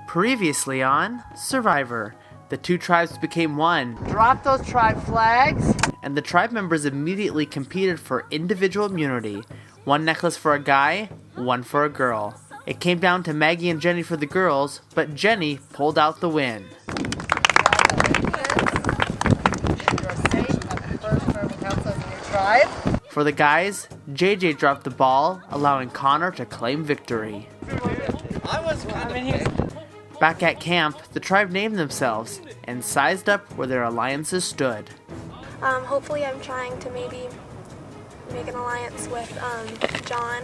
Previously on Survivor, the two tribes became one. Drop those tribe flags. And the tribe members immediately competed for individual immunity. One necklace for a guy, one for a girl. It came down to Maggie and Jenny for the girls, but Jenny pulled out the win. For the guys, JJ dropped the ball, allowing Connor to claim victory. Back at camp, the tribe named themselves and sized up where their alliances stood. Hopefully I'm trying to maybe make an alliance with John,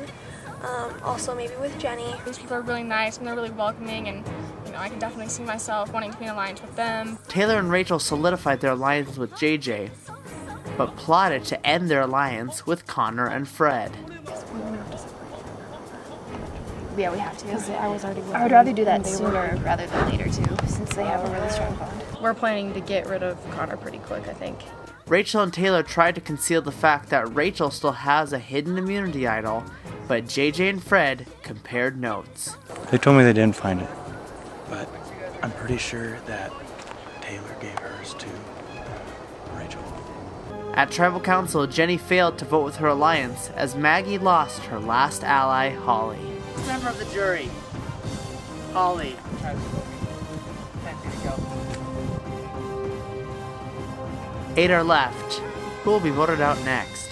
also maybe with Jenny. These people are really nice and they're really welcoming, and I can definitely see myself wanting to be in an alliance with them. Taylor and Rachel solidified their alliance with JJ, but plotted to end their alliance with Connor and Fred. Yeah, we have to. I would rather do that sooner rather than later too, since they have a really strong bond. We're planning to get rid of Connor pretty quick, I think. Rachel and Taylor tried to conceal the fact that Rachel still has a hidden immunity idol, but JJ and Fred compared notes. They told me they didn't find it, but I'm pretty sure that Taylor gave hers to Rachel. At Tribal Council, Jenny failed to vote with her alliance as Maggie lost her last ally, Holly. Member of the jury, Holly. 8 are left. Who will be voted out next?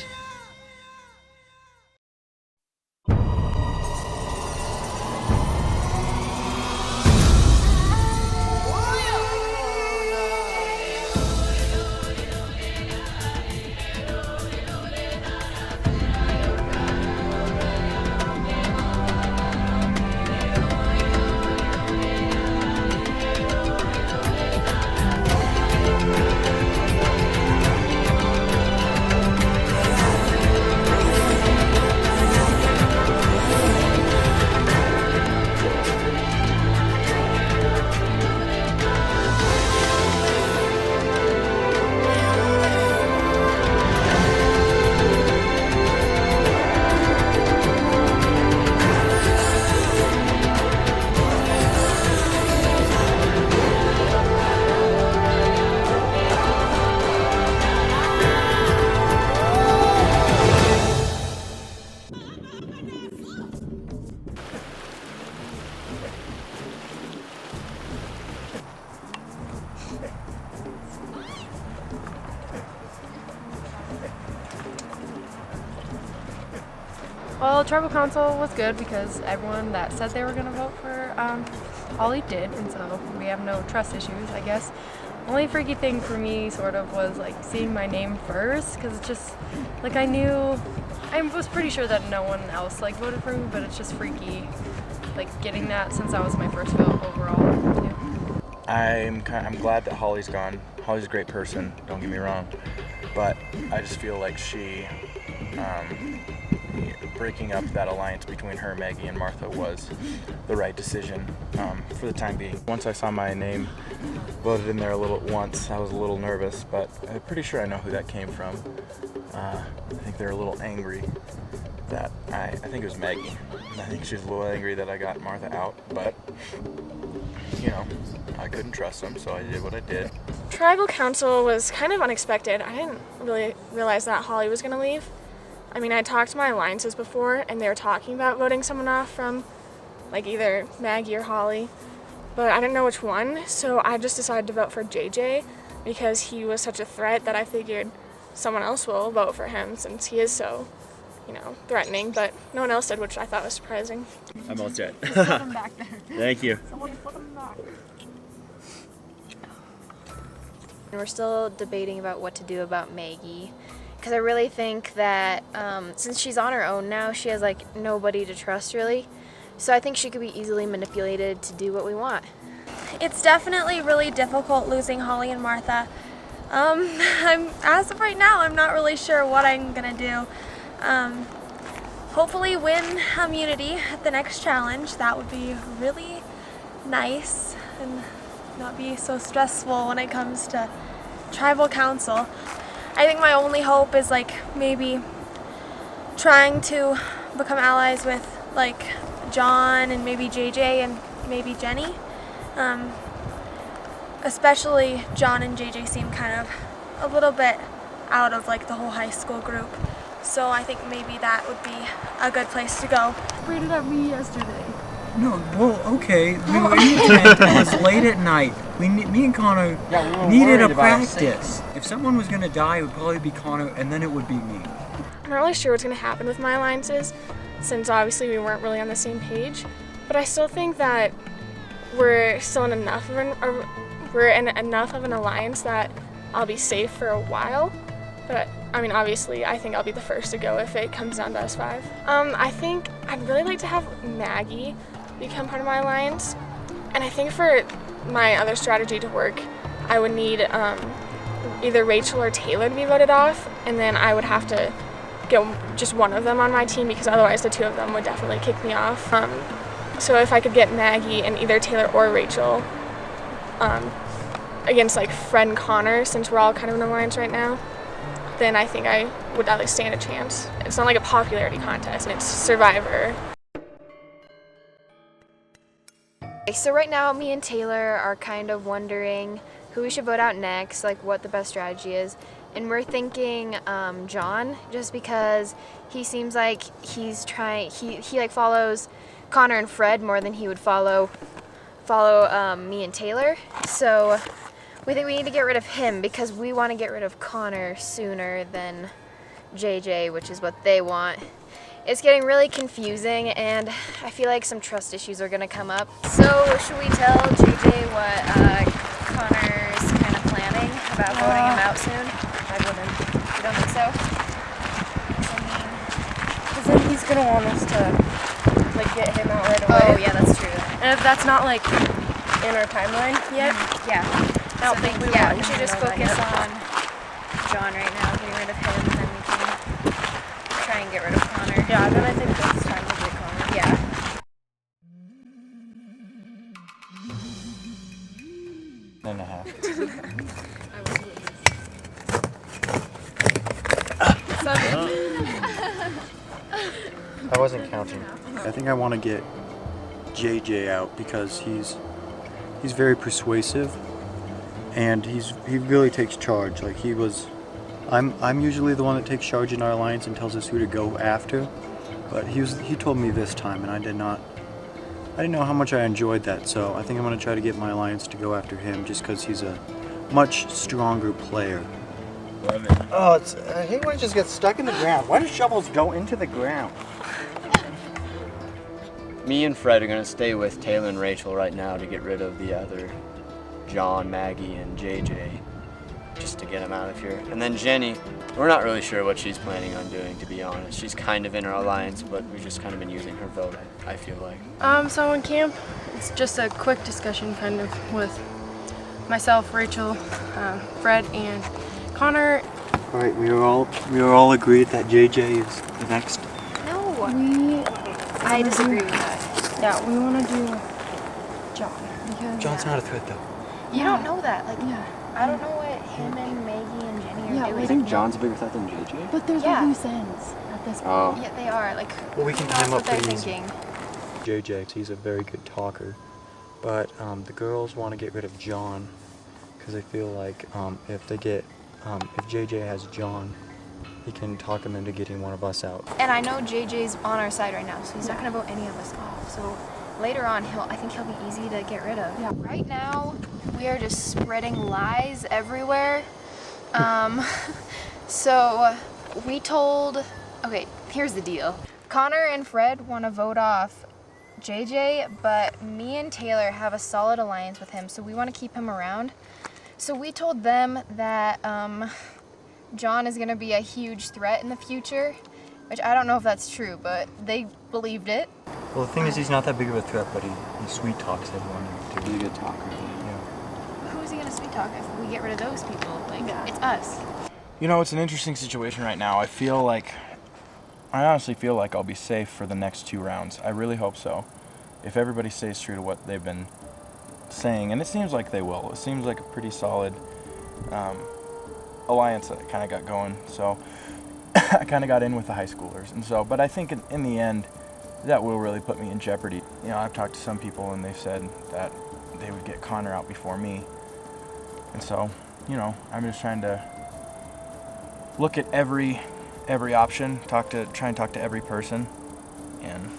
Well, Tribal Council was good because everyone that said they were going to vote for Holly did, and so we have no trust issues, I guess. Only freaky thing for me sort of was like seeing my name first, because it's just like I was pretty sure that no one else like voted for me, but it's just freaky like getting that since that was my first vote overall too. I'm glad that Holly's gone. Holly's a great person, don't get me wrong, but I just feel like she breaking up that alliance between her, Maggie, and Martha was the right decision for the time being. Once I saw my name voted in there once, I was a little nervous, but I'm pretty sure I know who that came from. I think they're a little angry that I think it was Maggie. I think she's a little angry that I got Martha out, but I couldn't trust them, so I did what I did. Tribal Council was kind of unexpected. I didn't really realize that Holly was going to leave. I mean, I talked to my alliances before, and they were talking about voting someone off from, like, either Maggie or Holly, but I didn't know which one, so I just decided to vote for JJ because he was such a threat that I figured someone else will vote for him since he is so, threatening, but no one else did, which I thought was surprising. I'm all set. Put him back there. Thank you. Someone put him back. We're still debating about what to do about Maggie, because I really think that since she's on her own now, she has like nobody to trust really. So I think she could be easily manipulated to do what we want. It's definitely really difficult losing Holly and Martha. As of right now, I'm not really sure what I'm gonna do. Hopefully win immunity at the next challenge. That would be really nice and not be so stressful when it comes to Tribal Council. I think my only hope is like maybe trying to become allies with like John and maybe JJ and maybe Jenny, Especially John and JJ seem kind of a little bit out of like the whole high school group. So I think maybe that would be a good place to go. Rated at me yesterday. No, well, okay. We were in the tent. It was late at night. Me and Connor needed a practice. If someone was gonna die, it would probably be Connor, and then it would be me. I'm not really sure what's going to happen with my alliances, since obviously we weren't really on the same page. But I still think that we're still in enough of an alliance that I'll be safe for a while. But I mean, obviously, I think I'll be the first to go if it comes down to us 5. I think I'd really like to have Maggie become part of my alliance, and I think for my other strategy to work, I would need either Rachel or Taylor to be voted off, and then I would have to get just one of them on my team because otherwise the 2 of them would definitely kick me off. So if I could get Maggie and either Taylor or Rachel against like Fred and Connor, since we're all kind of in an alliance right now, then I think I would at least stand a chance. It's not like a popularity contest, it's Survivor. So right now, me and Taylor are kind of wondering who we should vote out next, like what the best strategy is. And we're thinking John, just because he seems like he's trying, he like follows Connor and Fred more than he would follow me and Taylor. So we think we need to get rid of him because we want to get rid of Connor sooner than JJ, which is what they want. It's getting really confusing, and I feel like some trust issues are going to come up. So should we tell JJ what Connor's kind of planning about voting him out soon? I wouldn't. You don't think so? I mean, Because then he's gonna want us to like get him out right away. oh yeah, that's true. And if that's not like in our timeline yet, Yeah. I don't think we yeah, want we should him just to know that focus yet. on John right now, getting rid of him, and then we can try and get rid of Connor. Yeah, then I think it's time to get Connor. Yeah. And a half. I wasn't counting. I think I want to get JJ out because he's very persuasive and he really takes charge. Like I'm usually the one that takes charge in our alliance and tells us who to go after, but he told me this time and I didn't know how much I enjoyed that. So I think I'm going to try to get my alliance to go after him just because he's a much stronger player. Oh, I hate when it just gets stuck in the ground. Why do shovels go into the ground? Me and Fred are going to stay with Taylor and Rachel right now to get rid of the other John, Maggie, and JJ, just to get them out of here. And then Jenny, we're not really sure what she's planning on doing, to be honest. She's kind of in our alliance, but we've just kind of been using her vote, I feel like. So in camp, it's just a quick discussion kind of with myself, Rachel, Fred, and Connor. All right, we were all agreed that JJ is the next. No. I disagree with that. Yeah, we want to do John because John's not a threat though. You don't know that. Like, yeah. I don't know what him and Maggie and Jenny are doing. I think John's a bigger threat than JJ. But there's Yeah. loose ends at this point. Oh. Yeah, they are. Like, Well, we can that's time what up they're pretty easy. thinking. JJ, he's a very good talker, but the girls want to get rid of John because they feel like if JJ has John, he can talk him into getting one of us out. And I know JJ's on our side right now, so he's not going to vote any of us off. So later on, I think he'll be easy to get rid of. Yeah. Right now, we are just spreading lies everywhere. So we told, okay, here's the deal. Connor and Fred want to vote off JJ, but me and Taylor have a solid alliance with him, so we want to keep him around. So we told them that John is going to be a huge threat in the future, which I don't know if that's true, but they believed it. Well, the thing is, he's not that big of a threat, but he sweet talks everyone. He's a good talker. Yeah. Who is he going to sweet talk if we get rid of those people? Like, it's us. You know, it's an interesting situation right now. I honestly feel like I'll be safe for the next 2 rounds. I really hope so. If everybody stays true to what they've been saying, and it seems like they will. It seems like a pretty solid alliance that I kind of got going. So I kind of got in with the high schoolers, and so. But I think in the end, that will really put me in jeopardy. You know, I've talked to some people, and they've said that they would get Connor out before me. And so, you know, I'm just trying to look at every option, try and talk to every person, and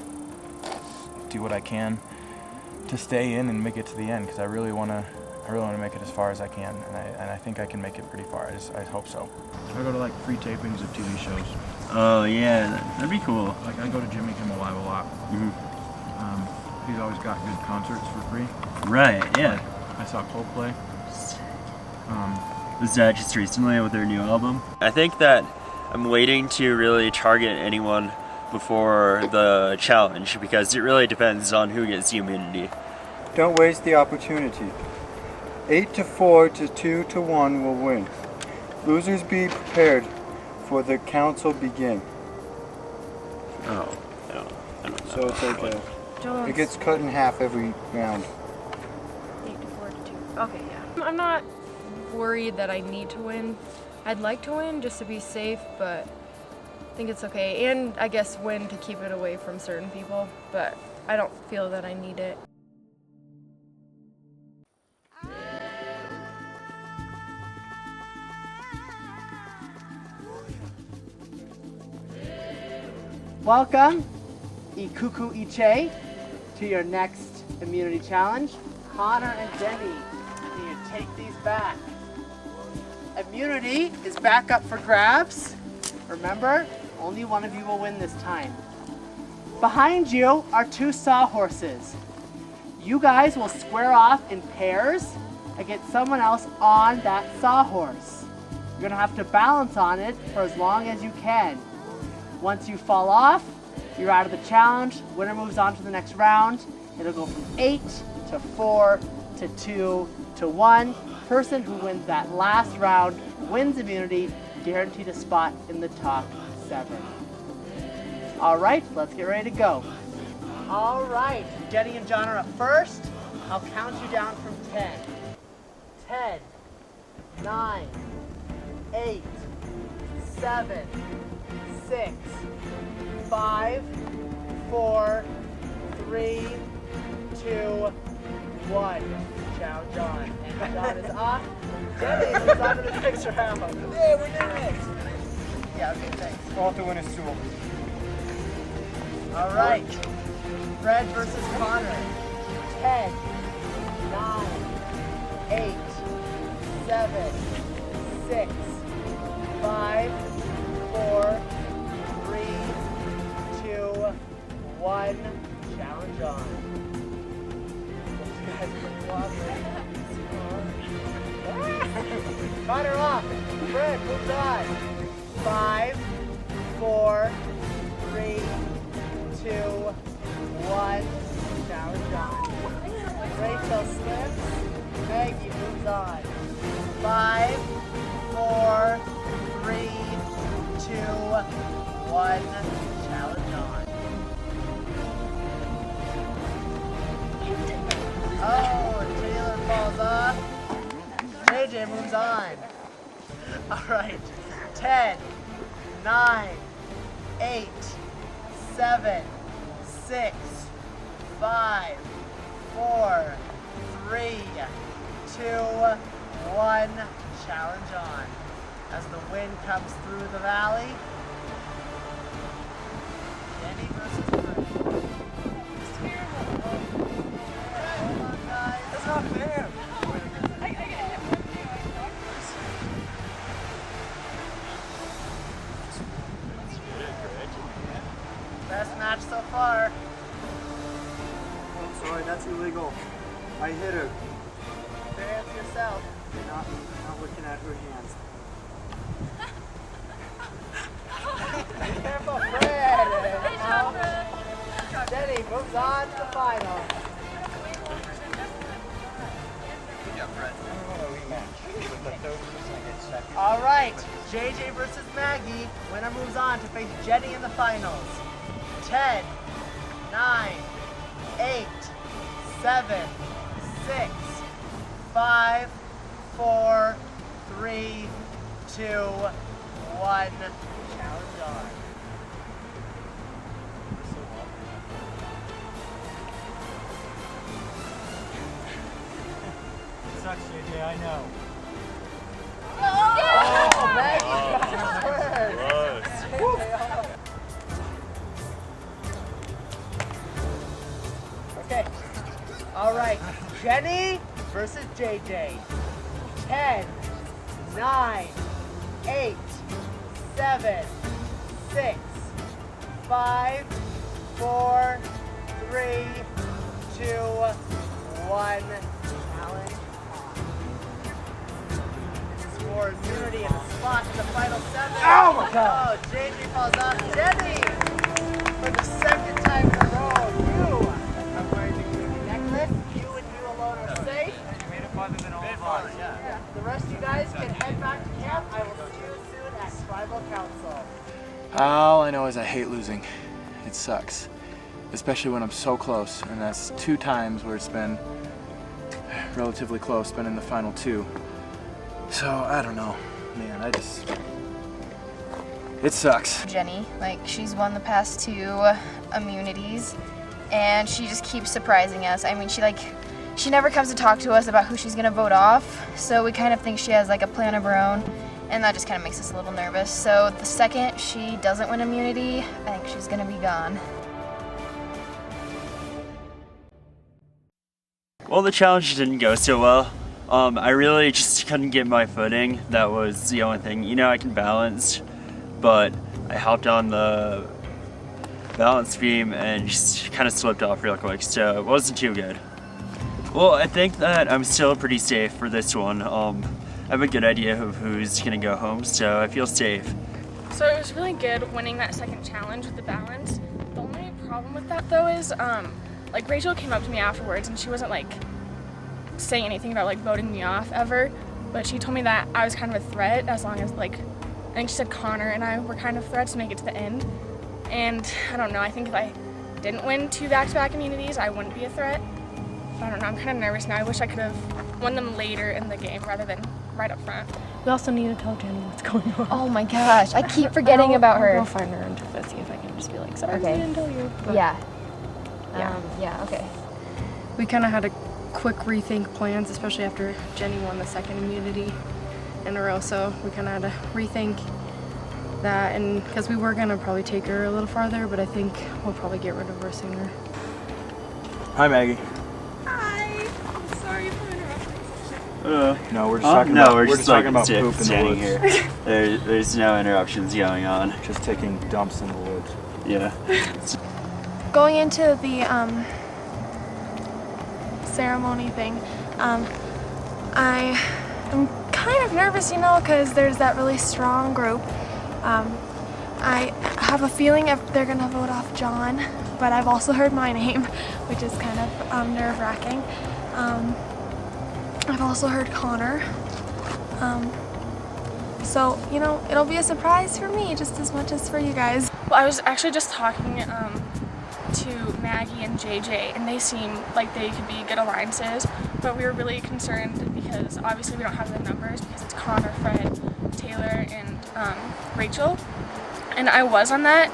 do what I can to stay in and make it to the end, because I really want to make it as far as I can, and I think I can make it pretty far. I hope so. I go to like free tapings of TV shows. Oh yeah, that'd be cool. Like I go to Jimmy Kimmel Live a lot. He's always got good concerts for free. Right, yeah. I saw Coldplay. Was that just recently with their new album? I think that I'm waiting to really target anyone before the challenge, because it really depends on who gets the immunity. Don't waste the opportunity. 8-4 to 2-1 will win. Losers be prepared, for the council begin. Oh, I don't know. So it's like it gets cut in half every round. 8-4 to 2. Okay, yeah. I'm not worried that I need to win. I'd like to win just to be safe, but I think it's okay. And I guess win to keep it away from certain people, but I don't feel that I need it. Welcome, Ikuku Iche, to your next immunity challenge. Connor and Jenny, you take these back. Immunity is back up for grabs. Remember, only one of you will win this time. Behind you are 2 sawhorses. You guys will square off in pairs against someone else on that sawhorse. You're gonna have to balance on it for as long as you can. Once you fall off, you're out of the challenge. Winner moves on to the next round. It'll go from 8 to 4 to 2 to 1. Person who wins that last round wins immunity, guaranteed a spot in the top 7. All right, let's get ready to go. All right, Jenny and John are up first. I'll count you down from 10. 10, 9, 8, 7, 6, 5, 4, 3, 2, 1. Challenge on. And John is off. Jenny moves on to the next round. Yeah, we're doing it. Yeah, okay, thanks. All to win a stool. All right. Fred versus Connor. 10, 9, 8, 7, 6, 5, 4, 3, 2, 1. Challenge on. Those guys are cooperating. Connor off. Fred moves on. 5, 4, 3, 2, 1. Challenge on. Rachel slips. Maggie moves on. 5, 4, 3, 2, 1. Challenge on. Oh, Taylor falls off. JJ moves on. All right. 10, 9, 8, 7, 6, 5, 4, 3, 2, 1. Challenge on. As the wind comes through the valley. Jenny versus Fred. It's terrible. Hold on, guys. That's not fair. I get hit with you. Best match so far. Oh, sorry, that's illegal. I hit her. Fair hands to yourself. Not looking at her hands. Be careful, Fred. Jenny moves on to the final. All right, JJ versus Maggie. Winner moves on to face Jenny in the finals. 10, 9, 8, 7, 6, 5, 4, 3, 2, 1. Challenge on. much, JJ, I know. Okay. All right. Jenny versus JJ. 10, 9, 8, 7, 6, 5, 4, 3, 2, 1. Challenge on. This is for immunity and a spot in the final 7. Oh my God! Oh, JJ falls off. Jenny, for the second time in a row, you are wearing the immunity necklace. You and you alone are safe. You made it farther than all of us. Yeah. The rest of you guys can head back to camp. I will see you soon at Tribal Council. All I know is I hate losing. It sucks. Especially when I'm so close, and that's 2 times where it's been relatively close, been in the final 2. So, I don't know. Man, it sucks. Jenny, like, she's won the past 2 immunities, and she just keeps surprising us. I mean, she never comes to talk to us about who she's gonna vote off, so we kind of think she has like a plan of her own, and that just kind of makes us a little nervous. So the second she doesn't win immunity, I think she's gonna be gone. Well, the challenge didn't go so well. I really just couldn't get my footing. That was the only thing. You know, I can balance, but I hopped on the balance beam and just kind of slipped off real quick, so it wasn't too good. Well, I think that I'm still pretty safe for this one. I have a good idea of who's gonna go home, so I feel safe. So it was really good winning that second challenge with the balance. The only problem with that though is, like, Rachel came up to me afterwards and she wasn't like saying anything about like voting me off ever, but she told me that I was kind of a threat as long as, like, I think she said Connor and I were kind of threats to make it to the end. And I don't know, I think if I didn't win 2 back-to-back immunities, I wouldn't be a threat. But I don't know, I'm kind of nervous now. I wish I could have won them later in the game rather than right up front. We also need to tell Jenny what's going on. Oh my gosh, I keep forgetting about her. I'll go find her and see if I can just be like, sorry, Okay. I didn't tell you. But Yeah. Yeah. Yeah, okay. We kind of had a quick rethink plans, especially after Jenny won the second immunity in a row, so we kind of had to rethink that, and because we were going to probably take her a little farther, but I think we'll probably get rid of her sooner. Hi, Maggie. Hi. I'm sorry for interrupting. No, we're just talking about poop in the standing woods. here. There's no interruptions going on. Just taking dumps in the woods. Yeah. Going into the ceremony thing, I am kind of nervous, you know, because there's that really strong group. I have a feeling if they're gonna vote off John, but I've also heard my name, which is kind of nerve-wracking. I've also heard Connor. So, you know, it'll be a surprise for me just as much as for you guys. Well, I was actually just talking to Maggie and JJ, and they seem like they could be good alliances, but we were really concerned because obviously we don't have the numbers because it's Connor, Fred, Taylor, and Rachel. And I was on that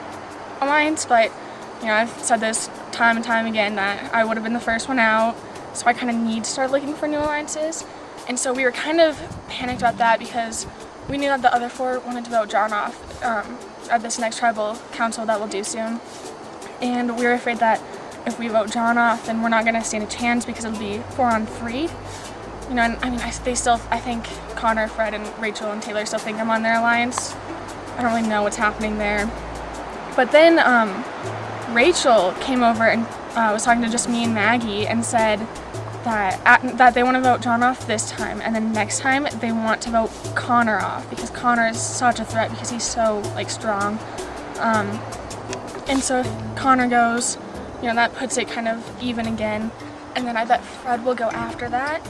alliance, but, you know, I've said this time and time again that I would have been the first one out, so I kind of need to start looking for new alliances. And so we were kind of panicked about that because we knew that the other 4 wanted to vote John off at this next tribal council that we'll do soon. And we were afraid that if we vote John off, then we're not going to stand a chance because it'll be 4-on-3. You know, and I mean, I think Connor, Fred, and Rachel and Taylor still think I'm on their alliance. I don't really know what's happening there. But then Rachel came over and was talking to just me and Maggie and said that they want to vote John off this time, and then next time they want to vote Connor off because Connor is such a threat because he's so, like, strong. And so if Connor goes, you know, that puts it kind of even again, and then I bet Fred will go after that.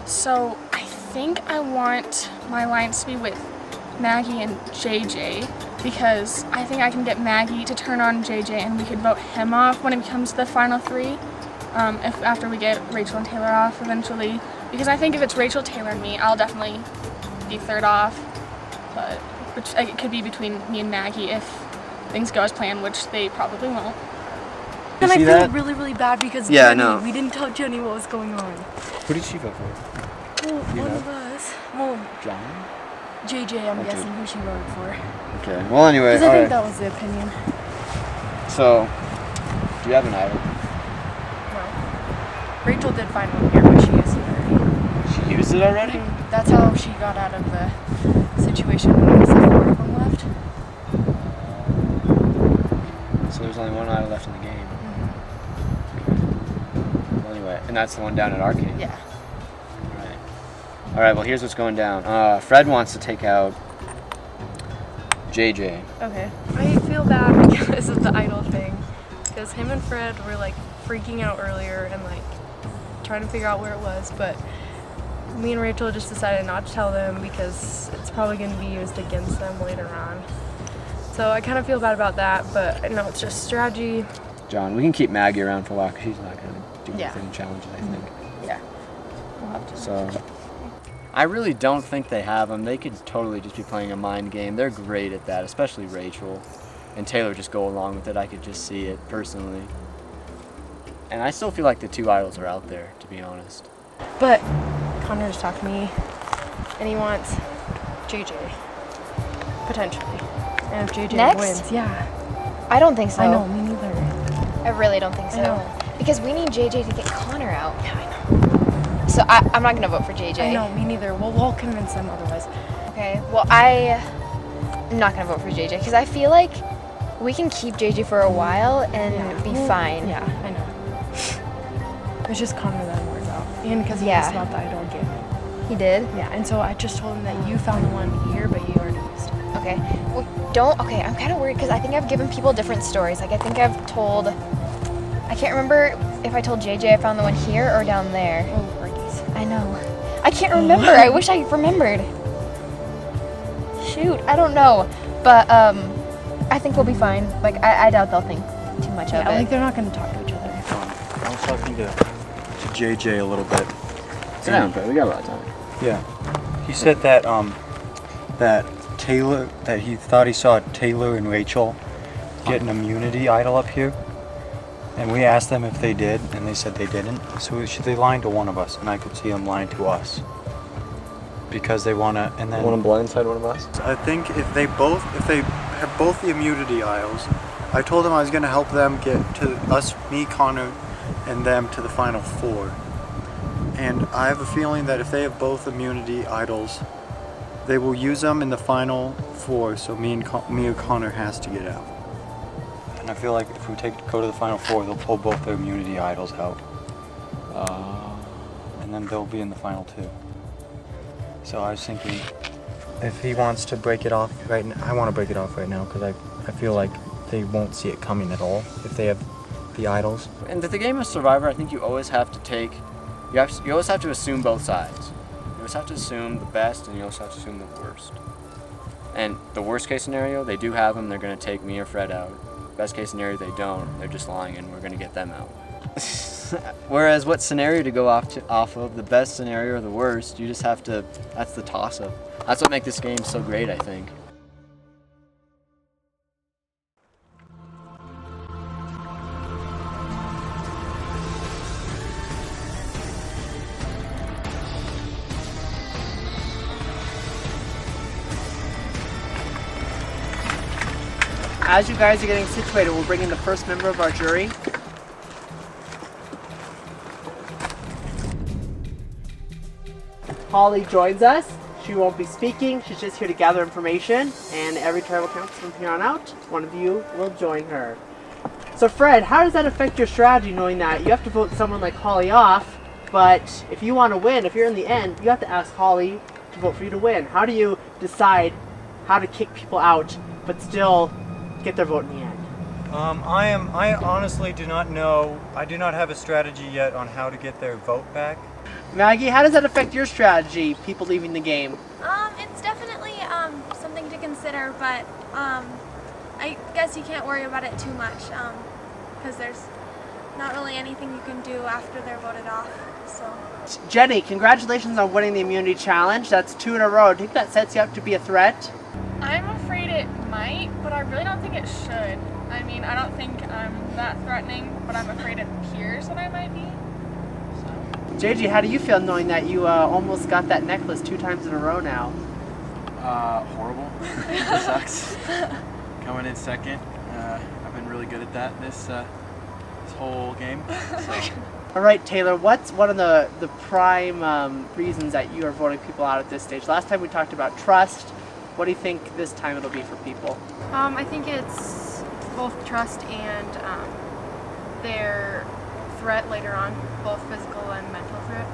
So I think I want my alliance to be with Maggie and JJ because I think I can get Maggie to turn on JJ and we could vote him off when it becomes the final 3. If after we get Rachel and Taylor off eventually, because I think if it's Rachel, Taylor, and me, I'll definitely be 3rd off, but it could be between me and Maggie if things go as planned, which they probably won't. And I feel really, really bad because Yeah, Jenny, I know. we didn't tell Jenny what was going on. Who did she vote for? Well, one of us. Well, John? JJ, I'm Okay. guessing who she voted for. Okay. Well, anyway. Because I think alright. that was the opinion. So, do you have an idol? No. Rachel did find one here, but she used it already. She used it already? That's how she got out of the situation when the 4 of them left. So there's only one idol left in the game. Well, anyway, and that's the one down at Arcade. Yeah. All right. Well, here's what's going down. Fred wants to take out JJ. Okay. I feel bad because of the idol thing. Because him and Fred were like freaking out earlier and like trying to figure out where it was, but me and Rachel just decided not to tell them because it's probably going to be used against them later on. So I kind of feel bad about that, but I know it's just strategy. John, we can keep Maggie around for a while because she's not going to do Yeah. anything challenges, I think. Yeah. We'll have to. So, I really don't think they have them. They could totally just be playing a mind game. They're great at that, especially Rachel. And Taylor just go along with it. I could just see it personally. And I still feel like the 2 idols are out there, to be honest. But Connor just talked to me, and he wants JJ, potentially. And if JJ Next? wins, yeah. I don't think so. I know, me neither. I really don't think so. I know. Because we need JJ to get Connor out. Yeah, I know. So I'm not gonna vote for JJ. I know, me neither. We'll convince them otherwise. Okay. Well, I'm not gonna vote for JJ because I feel like we can keep JJ for a while and be fine. Yeah, I know. It's just Connor that works out. And because he asked about the idol again. He did? Yeah, and so I just told him that you found the one here, but you already used it. Okay. Well, okay, I'm kind of worried because I think I've given people different stories. Like, I think I've told, I can't remember if I told JJ I found the one here or down there. Oh, Ricky's. I know. I can't remember. I wish I remembered. Shoot, I don't know. But, I think we'll be fine. Like, I doubt they'll think too much of it. Like, they're not going to talk to each other. I was talking to JJ a little bit. Sit down, Fred. We got a lot of time. Yeah. He said that that he thought he saw Taylor and Rachel get an immunity idol up here. And we asked them if they did, and they said they didn't. So they lied to one of us, and I could see them lying to us. Because they want to, and then... Want to blindside one of us? I think if they have both the immunity idols, I told them I was going to help them get to us, me, Connor, and them to the final 4. And I have a feeling that if they have both immunity idols, they will use them in the final 4, so me or Connor has to get out. And I feel like if we go to the final 4, they'll pull both their immunity idols out. And then they'll be in the final 2. So I was thinking, if he wants to break it off right now, I want to break it off right now because I feel like they won't see it coming at all if they have the idols. And the game of Survivor, I think you always have to take, you always have to assume both sides. You always have to assume the best and you also have to assume the worst. And the worst case scenario, they do have them, they're going to take me or Fred out. Best case scenario, they don't, they're just lying and we're going to get them out. Whereas what scenario to go off of, the best scenario or the worst, you just have to, that's the toss-up. That's what makes this game so great, I think. As you guys are getting situated, we'll bring in the first member of our jury. Holly joins us. She won't be speaking, she's just here to gather information, and every tribal counts from here on out. One of you will join her. So Fred, how does that affect your strategy knowing that you have to vote someone like Holly off, but if you want to win, if you're in the end, you have to ask Holly to vote for you to win. How do you decide how to kick people out, but still get their vote in the end? I honestly do not know. I do not have a strategy yet on how to get their vote back. Maggie, how does that affect your strategy, people leaving the game? It's definitely something to consider, but I guess you can't worry about it too much because there's not really anything you can do after they're voted off. So. Jenny, congratulations on winning the immunity challenge. That's 2 in a row. Do you think that sets you up to be a threat? I'm afraid it might, but I really don't think it should. I mean, I don't think I'm that threatening, but I'm afraid it appears that I might be. So. JJ, how do you feel knowing that you almost got that necklace 2 times in a row now? Horrible. It sucks. Coming in second. I've been really good at that this whole game. So. All right, Taylor, what's one of the prime reasons that you are voting people out at this stage? Last time we talked about trust. What do you think this time it'll be for people? I think it's both trust and their threat later on, both physical and mental threat.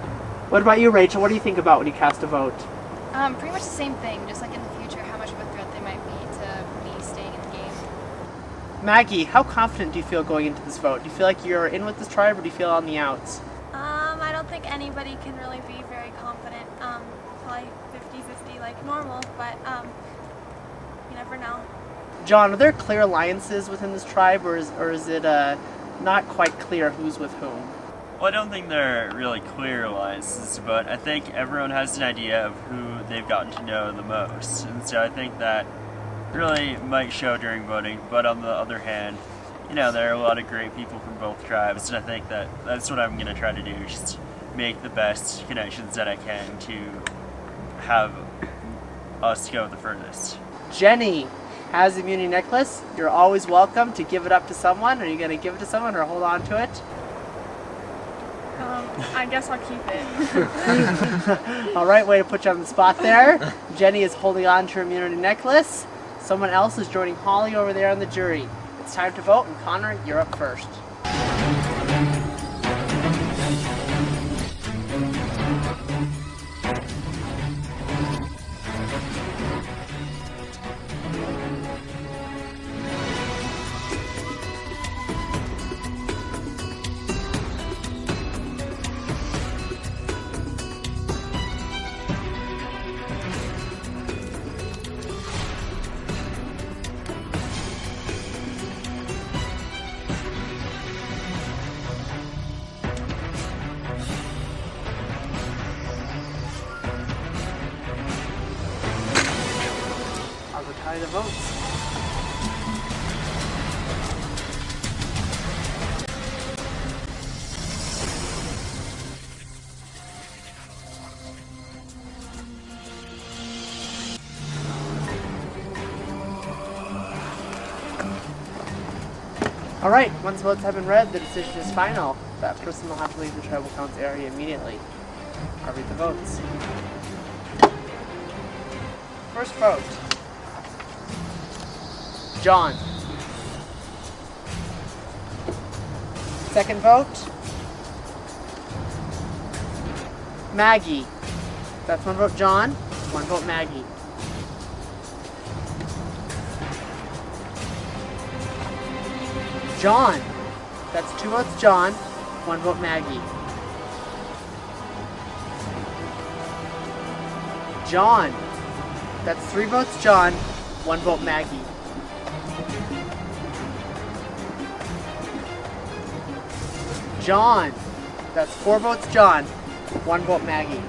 What about you, Rachel? What do you think about when you cast a vote? Pretty much the same thing, just like in the future, how much of a threat they might be to me staying in the game. Maggie, how confident do you feel going into this vote? Do you feel like you're in with this tribe, or do you feel on the outs? I don't think anybody can really be very confident. Probably 50-50 like normal, but you never know. John, are there clear alliances within this tribe, or is it not quite clear who's with whom? Well, I don't think they're really clear alliances, but I think everyone has an idea of who they've gotten to know the most. And so I think that really might show during voting, but on the other hand, you know, there are a lot of great people from both tribes, and I think that that's what I'm going to try to do, just make the best connections that I can to have us go the furthest. Jenny has the immunity necklace. You're always welcome to give it up to someone. Are you going to give it to someone or hold on to it? I guess I'll keep it. All right, way to put you on the spot there. Jenny is holding on to her immunity necklace. Someone else is joining Holly over there on the jury. It's time to vote, and Connor, you're up first. Tally the votes. All right, once votes have been read, the decision is final. That person will have to leave the tribal council area immediately. I'll read the votes. First vote. John. Second vote. Maggie. That's one vote John, one vote Maggie. John. That's 2 votes John, 1 vote Maggie. John. That's 3 votes John, 1 vote Maggie. John. That's 4 votes John, 1 vote Maggie.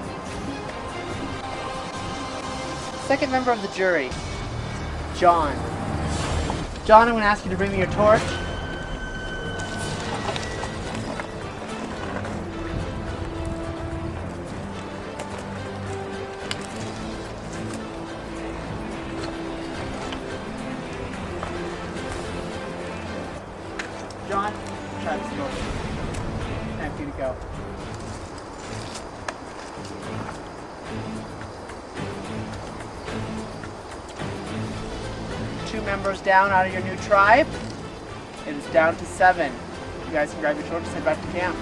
Second member of the jury, John. John, I'm going to ask you to bring me your torch. John, try this vote. Time for you to go. Two members down out of your new tribe. It is down to 7. You guys can grab your torches and head back to camp.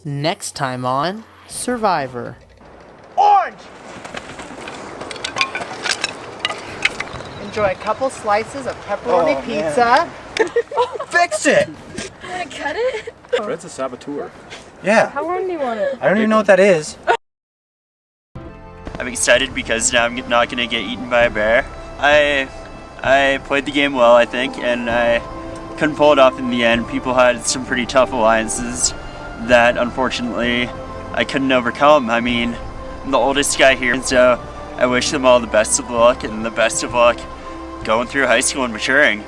Next time on Survivor. Orange! Enjoy a couple slices of pepperoni pizza. Fix it! You wanna cut it? Fred's a saboteur. Yeah. How long do you want it? I don't even know what that is. I'm excited because now I'm not going to get eaten by a bear. I played the game well, I think, and I couldn't pull it off in the end. People had some pretty tough alliances, that unfortunately I couldn't overcome. I mean, I'm the oldest guy here, and so I wish them all the best of luck and the best of luck going through high school and maturing.